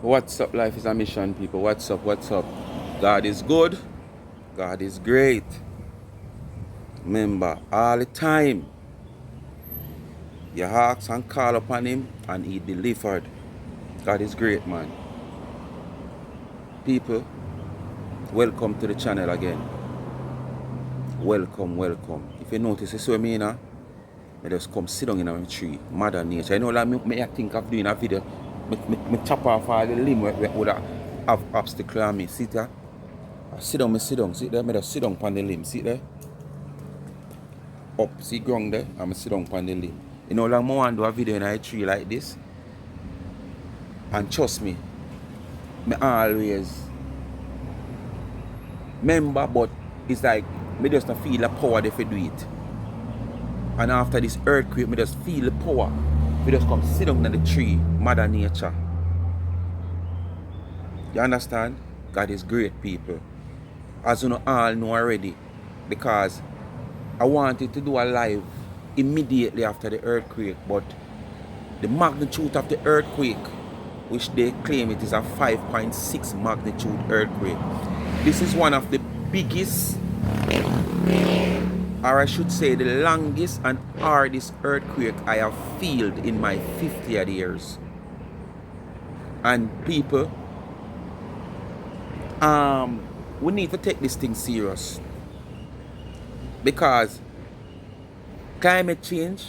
What's up? Life is a mission, people. What's up? What's up? God is good. God is great. Remember, all the time, you ask and call upon Him, and He delivered. God is great, man. People, welcome to the channel again. Welcome, welcome. If you notice, you see me now, I just come sit down in a tree. Mother Nature. You know, like me I think of doing a video. Me chop off all the limb where would have obstacle on me. See there? I sit down, sit there. Me just sit down on the limb. See there? Up, see ground there, I'm sit down on the limb. You know, like I want to do a video in a tree like this. And trust me, me always remember, but it's like me just not feel the power if you do it. And after this earthquake, me just feel the power. We just come sit down in the tree, Mother Nature. You understand? God is great, people. As you know, all know already. Because I wanted to do a live immediately after the earthquake, but the magnitude of the earthquake, which they claim it is a 5.6 magnitude earthquake. This is one of the biggest, or I should say the longest and hardest earthquake I have felt in my 50 years. And people, we need to take this thing serious. Because climate change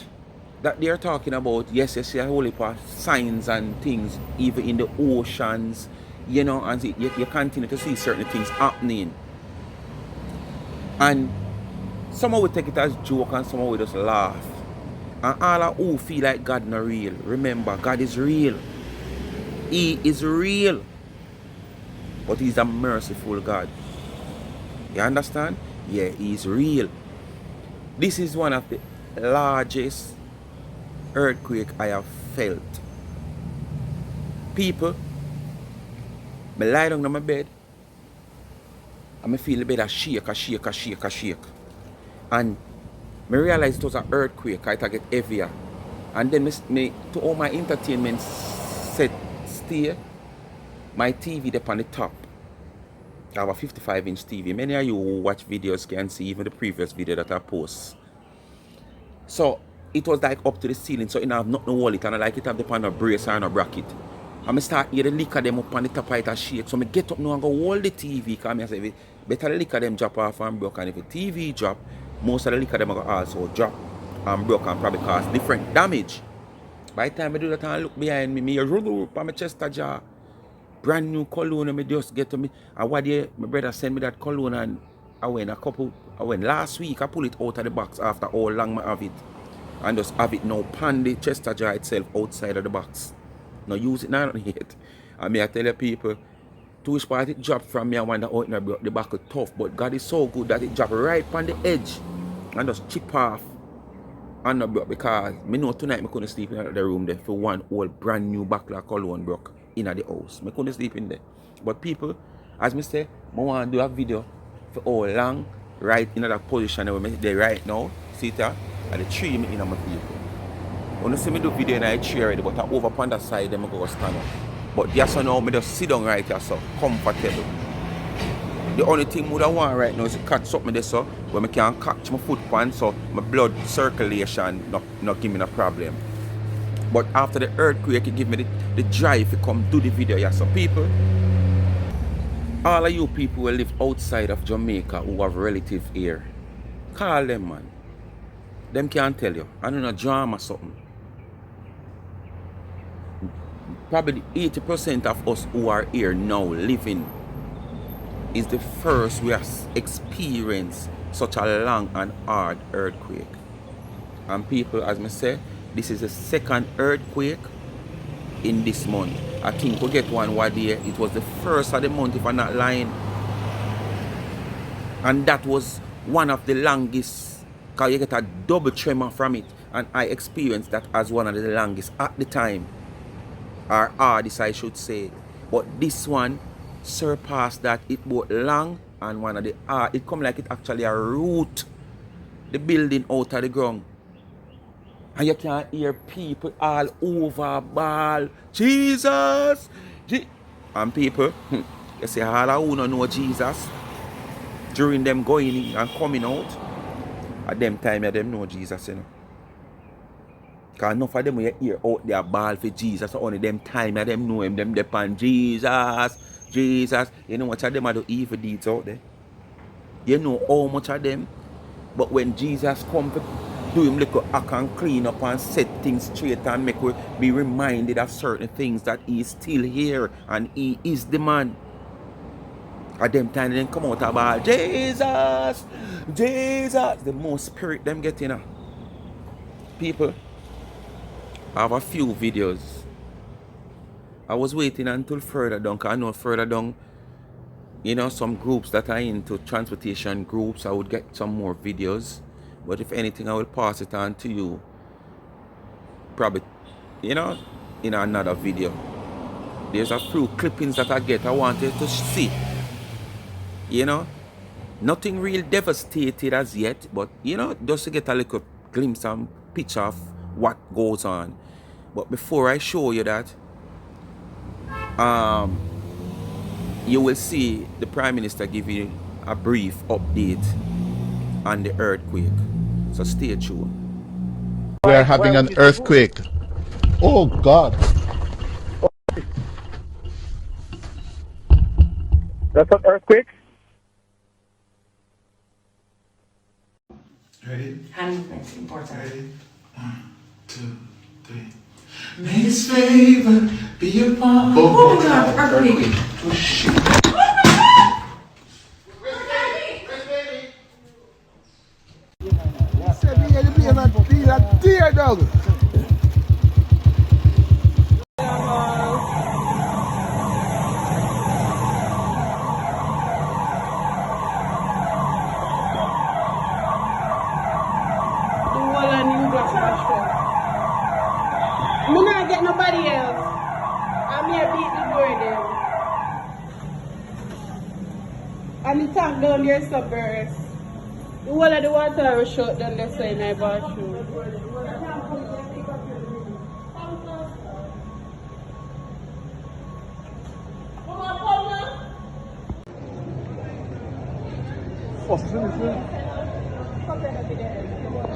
that they're talking about, yes, you see a whole heap of signs and things, even in the oceans, you know, and you continue to see certain things happening. And someone will take it as joke and someone will just laugh. And all who feel like God not real, remember, God is real. He is real. But He's a merciful God. You understand? Yeah, He's real. This is one of the largest earthquake I have felt. People, I lie down on my bed and I feel the bed a shake. And I realize it was an earthquake, it get heavier. And then me to all my entertainment set stay, my TV up on the top. I have a 55-inch TV. Many of you who watch videos can see even the previous video that I post. So it was like up to the ceiling, so it have nothing to hold it, and I like it have the pan of brace and a bracket. And I start hear the liquor them up on the top of it a shake. So I get up now and go hold the TV, because I say better the liquor them drop off and broke. And if the TV drop, most of the liquor them go also drop and broke and probably cause different damage. By the time I do that and look behind me, I roll up on my chest jaw. Brand new cologne and I just get to me. And what day my brother sent me that cologne, and I went last week, I pull it out of the box after how long I have it. And just have it now pan the Chester jar itself outside of the box. Now use it now yet. And me I tell you people, to which part it dropped from me, I wonder how it broke the back is tough. But God is so good that it dropped right on the edge and just chip off and not broke, because me know tonight I couldn't sleep in the room there for one whole brand new backlog cologne broke in the house. I couldn't sleep in there. But people, as me say, I want to do a video for how long, right in that position where I'm there right now. See it here? And the tree me in my people. When you see me do video in the tree already, but I over on that side, then I go stand up. But yes or no, I just sit down right here, so comfortable. The only thing I want right now is to catch something there, so where I can catch my foot pan, so my blood circulation not give me a problem. But after the earthquake, it give me the drive to come do the video here. So people, all of you people who live outside of Jamaica who have relatives here, call them, man. Them can't tell you. I don't know, drama or something. Probably 80% of us who are here now living is the first we have experienced such a long and hard earthquake. And people, as I say, this is the second earthquake in this month. I think we get one day. It was the first of the month, if I'm not lying. And that was one of the longest, because you get a double tremor from it. And I experienced that as one of the longest at the time. Or hardest, I should say. But this one surpassed that. It was long and one of the hard. It come like it actually a root the building out of the ground. And you can hear people all over ball. Jesus! And people, they say all who don't know Jesus, during them going in and coming out, at them time yeah, them know Jesus, you know. Because enough of them when you hear out there ball for Jesus, only them time yeah, them know him, them depend Jesus, Jesus. You know much of them are the evil deeds out there. You know how much of them. But when Jesus come to do him little act and clean up and set things straight and make we be reminded of certain things that he is still here and he is the man. At them time then come out about Jesus, Jesus. The more spirit them get in. People, I have a few videos. I was waiting until further down, because I know further down, you know, some groups that are into transportation groups, I would get some more videos. But if anything, I will pass it on to you. Probably, you know, in another video. There's a few clippings that I get I wanted to see. You know, nothing real devastated as yet, but you know, just to get a little glimpse and picture of what goes on. But before I show you that, you will see the Prime Minister give you a brief update on the earthquake. So stay tuned. We are having an earthquake. Oh God. That's an earthquake? Ready? Hand movement important. Ready? 1, 2, 3. May his favor be upon. Oh God, earthquake. Oh shit. Me not get nobody else. I'm here beat the door them. And the tank down there submerged. The whole of the water was shut down the side in my bathroom.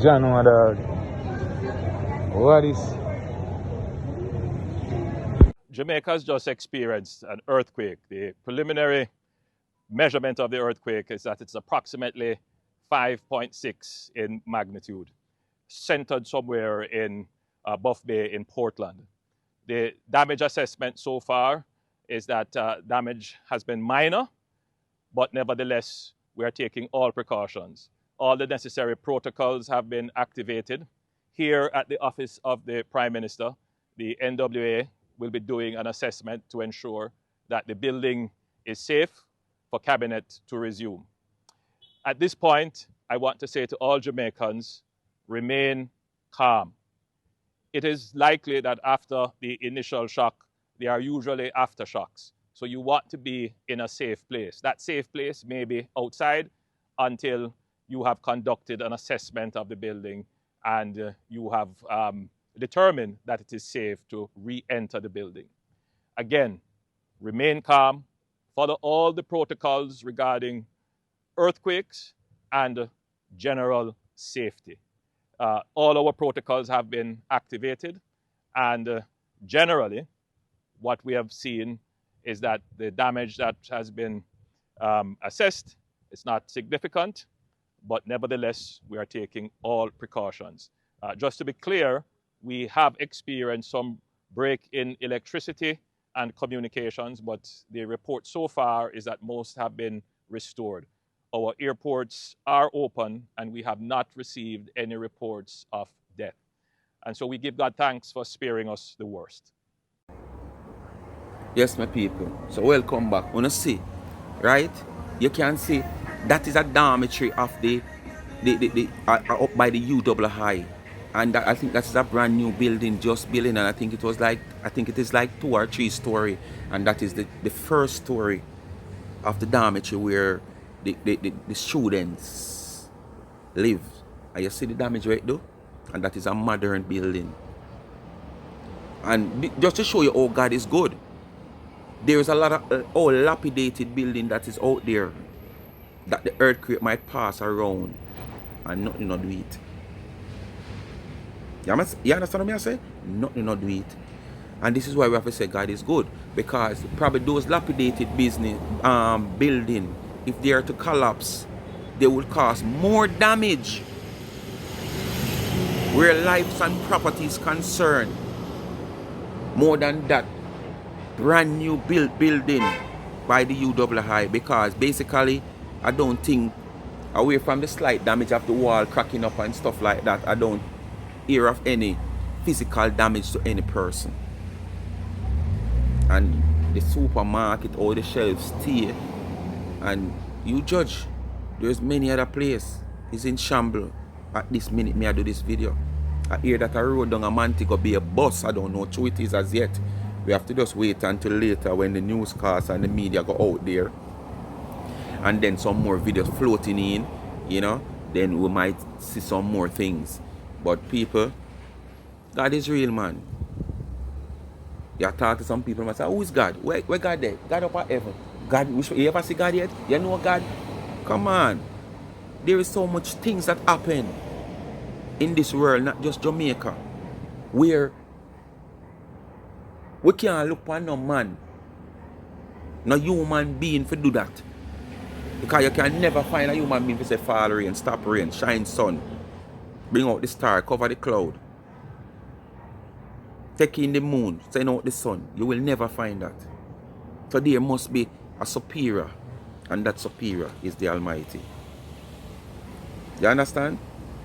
John, dog. What is? Jamaica's just experienced an earthquake. The preliminary measurement of the earthquake is that it's approximately 5.6 in magnitude, centered somewhere in Buff Bay in Portland. The damage assessment so far is that damage has been minor, but nevertheless, we are taking all precautions. All the necessary protocols have been activated. Here at the office of the Prime Minister, the NWA will be doing an assessment to ensure that the building is safe for Cabinet to resume. At this point, I want to say to all Jamaicans, remain calm. It is likely that after the initial shock, there are usually aftershocks. So you want to be in a safe place. That safe place may be outside until you have conducted an assessment of the building and you have determined that it is safe to re-enter the building. Again, remain calm, follow all the protocols regarding earthquakes and general safety. All our protocols have been activated, and generally, what we have seen is that the damage that has been assessed is not significant, but nevertheless, we are taking all precautions. Just to be clear, we have experienced some break in electricity and communications, but the report so far is that most have been restored. Our airports are open and we have not received any reports of death. And so we give God thanks for sparing us the worst. Yes, my people. So welcome back. Wanna see, right? You can see that is a dormitory of the up by the UII, and I think that's a brand new building, just building, and I think it is like 2 or 3 story, and that is the first story of the dormitory where the students live. And you see the damage right though, and that is a modern building. And just to show you how God is good, There's a lot of old lapidated building that is out there that the earthquake might pass around and nothing not do it. You understand what I say? Nothing not do it. And this is why we have to say God is good, because probably those lapidated building, if they are to collapse, they will cause more damage where lives and property is concerned, more than that brand new built building by the UWI, because basically I don't think, away from the slight damage of the wall cracking up and stuff like that, I don't hear of any physical damage to any person. And the supermarket or the shelves stay, and you judge. There's many other places is in shambles at this minute me I do this video. I hear that a road down a Montego Bay bus. I don't know what it is as yet. We have to just wait until later when the newscasts and the media go out there, and then some more videos floating in, you know, then we might see some more things. But people, God is real, man. You talk to some people and say, who is God? Where God there? God up at heaven. God, you ever see God yet? You know God? Come on. There is so much things that happen in this world, not just Jamaica, where we can't look for no man, no human being to do that. Because you can never find a human being to say fall rain, stop rain, shine sun, bring out the star, cover the cloud, take in the moon, send out the sun. You will never find that. So there must be a superior, and that superior is the Almighty. You understand?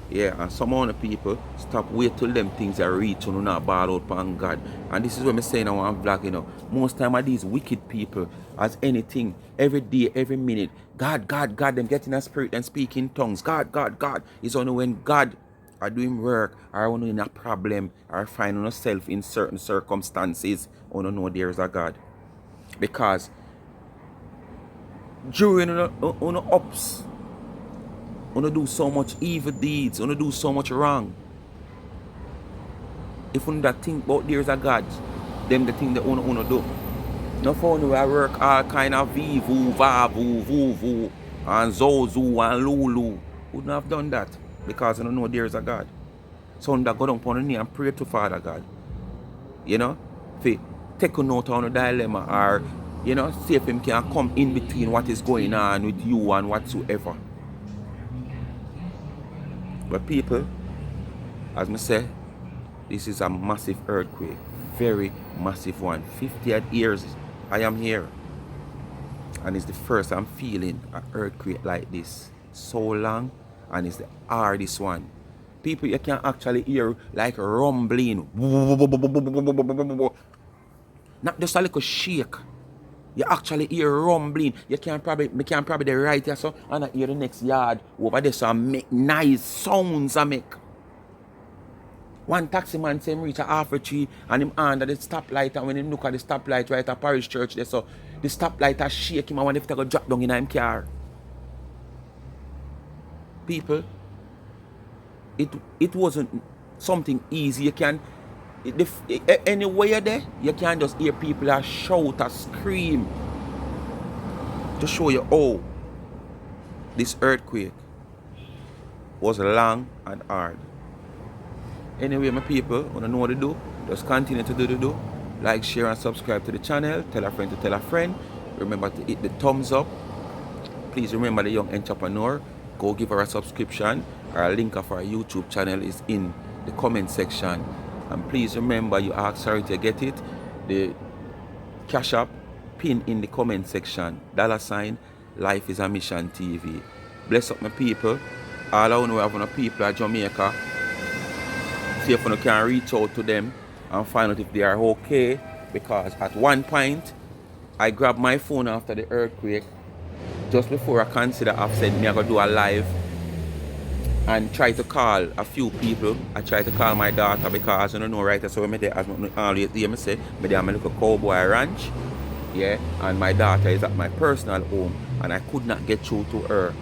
Yeah, and some other people stop wait till them things are reach and not ball out upon God. And this is what I'm saying on one vlog, you know. Most time are these wicked people as anything, every day, every minute. God, God, God, them getting a spirit and speaking tongues. God, God, God. It's only when God are doing work or only in a problem or finding yourself in certain circumstances, or no know there is a God. Because during on ups, wanna do so much evil deeds, wanna do so much wrong. If you don't think about there's a God, them the thing that wanna do. No for I work all kind of vivu, vavu, vuvu, and zozu and lulu. Wouldn't have done that because I don't know there's a God. So that go down upon the knee and pray to Father God. You know? If take a note on a dilemma, or you know, see if him can come in between what is going on with you and whatsoever. But people, as I say, this is a massive earthquake. Very massive one. 50 years I am here. And it's the first I'm feeling an earthquake like this. So long, and it's the hardest one. People, you can actually hear like rumbling. Not just a little shake. You actually hear rumbling. Me can probably right here so and I hear the next yard over there so I make nice sounds I make. One taxi man say him reach a half a tree and him under the stoplight, and when him look at the stoplight right at Parish Church there, so the stoplight a shake him and when if they go drop down in him car. People, it wasn't something easy. You can anywhere there, you can just hear people a shout, a scream to show you how this earthquake was long and hard. Anyway, my people, when you know what to do, just continue to do. Like, share, and subscribe to the channel. Tell a friend to tell a friend. Remember to hit the thumbs up. Please remember the Young Entrepreneur. Go give her a subscription. Our link of our YouTube channel is in the comment section. And please remember, you ask Harry to get it. The Cash App pin in the comment section. $ Life is a Mission TV. Bless up my people. All I know we have on people at Jamaica. See if you can reach out to them and find out if they are okay. Because at one point, I grabbed my phone after the earthquake. Just before I consider I've said me I go do a live. And try to call a few people. I try to call my daughter because I don't know right. So I always hear me say, I am a little cowboy ranch. Yeah, and my daughter is at my personal home and I could not get through to her.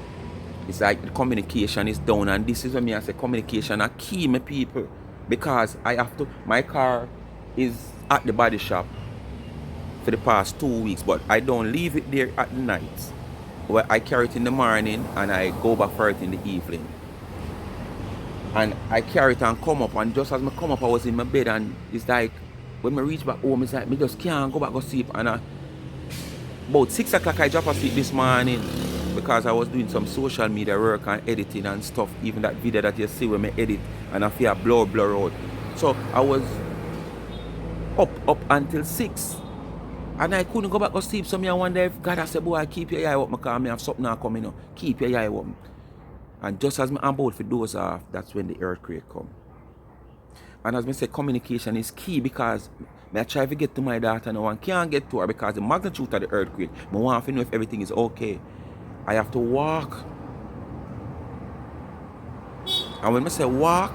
It's like the communication is down, and this is what I say, communication are key, my people. Because I have to, my car is at the body shop for the past 2 weeks, but I don't leave it there at night. Well, I carry it in the morning and I go back for it in the evening. And I carry it and come up, and just as I come up, I was in my bed, and it's like, when I reach back home, it's like, me just can't go back to sleep. And about 6 o'clock, I drop asleep this morning because I was doing some social media work and editing and stuff. Even that video that you see when I edit, and I feel blur out. So I was up until 6. And I couldn't go back to sleep. So I wonder if God has said, boy, keep your eye open because I have something coming up. Keep your eye open. And just as I'm about to doze off, that's when the earthquake come. And as I say, communication is key because I try to get to my daughter now and can't get to her because the magnitude of the earthquake, I want to know if everything is okay. I have to walk. And when I say walk,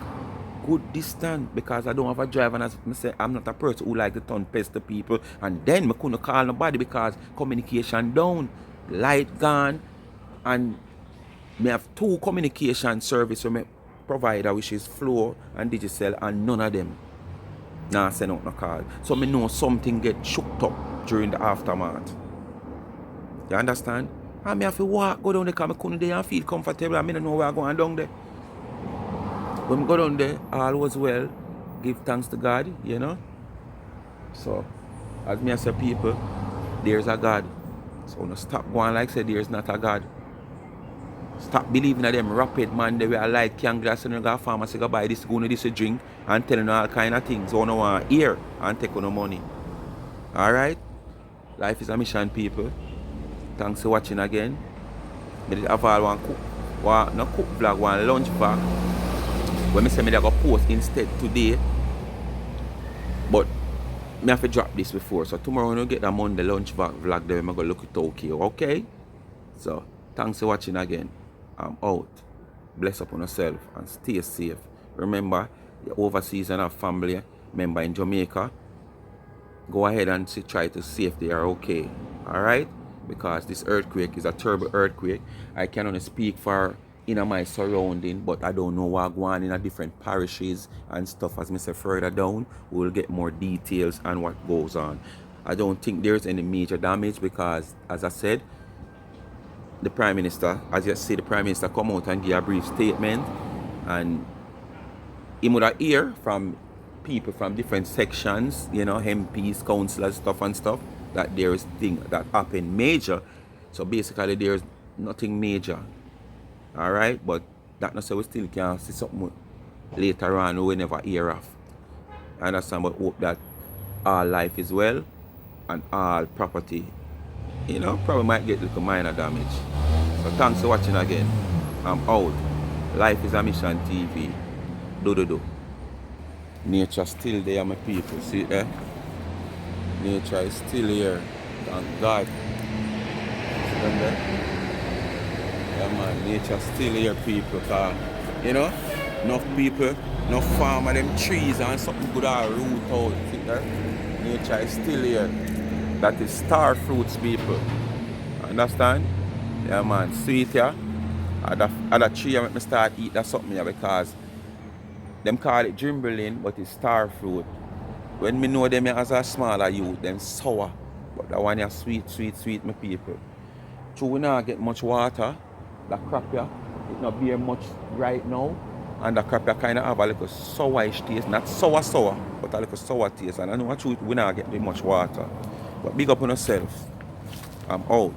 good distance, because I don't have a driver, and as I say, I'm not a person who like to turn pest to people. And then I couldn't call nobody because communication down, light gone, and I have 2 communication service from my provider, which is Flow and Digicel, and none of them now send out no call. So I know something get shook up during the aftermath. You understand? And I have to walk, go down there because I couldn't there and feel comfortable. I don't know where I'm going down there. When I go down there, all was well. Give thanks to God, you know. So, as me I say, people, there's a God. So no stop going like say there's not a God. Stop believing in them rapid man they will light can glass and you go to pharmacy go buy this, go to this drink and telling all kind of things. So no want to hear and take on no money. Alright? Life is a mission, people. Thanks for watching again. I did have all one cook. No cook vlog, one lunch vlog. When I say I go post instead today. But I have to drop this before. So tomorrow when I get that Monday lunch vlog there, I'm going to look it okay. Okay? So thanks for watching again. I'm out. Bless up on yourself and stay safe. Remember, you're overseas and have family member in Jamaica. Go ahead and try to see if they are okay. Alright? Because this earthquake is a terrible earthquake. I can only speak for my surrounding, but I don't know what going on in a different parishes and stuff. As I say further down, we'll get more details on what goes on. I don't think there's any major damage because, as I said, the Prime Minister, as you see, the Prime Minister come out and give a brief statement, and he would hear from people from different sections, you know, MPs, councillors, stuff, that there is things that happen major. So basically there's nothing major. Alright, but that not say we still can see something later on we never hear of. I understand, but hope that all life is well and all property, you know, probably might get a little minor damage. So thanks for watching again. I'm out. Life is a Mission TV. Do. Nature still there, my people. See it there? Nature is still here. Thank God. See them there? Yeah, man, nature still here, people. Cause, you know, enough people, enough farm of them trees and something good are root out. See there? Nature is still here. That is star fruits, people. Understand? Yeah, man, sweet, yeah. Other tree I make me start eat that something here because them call it drimbling, but it's star fruit. When me know them as a smaller youth, them sour. But that one is sweet, my people. True, we not get much water. The crop here, it not bear much right now. And the crop here kind of have a little sourish taste. Not sour, but a little sour taste. And I know truth, we not get much water. But big up on yourself. I'm out.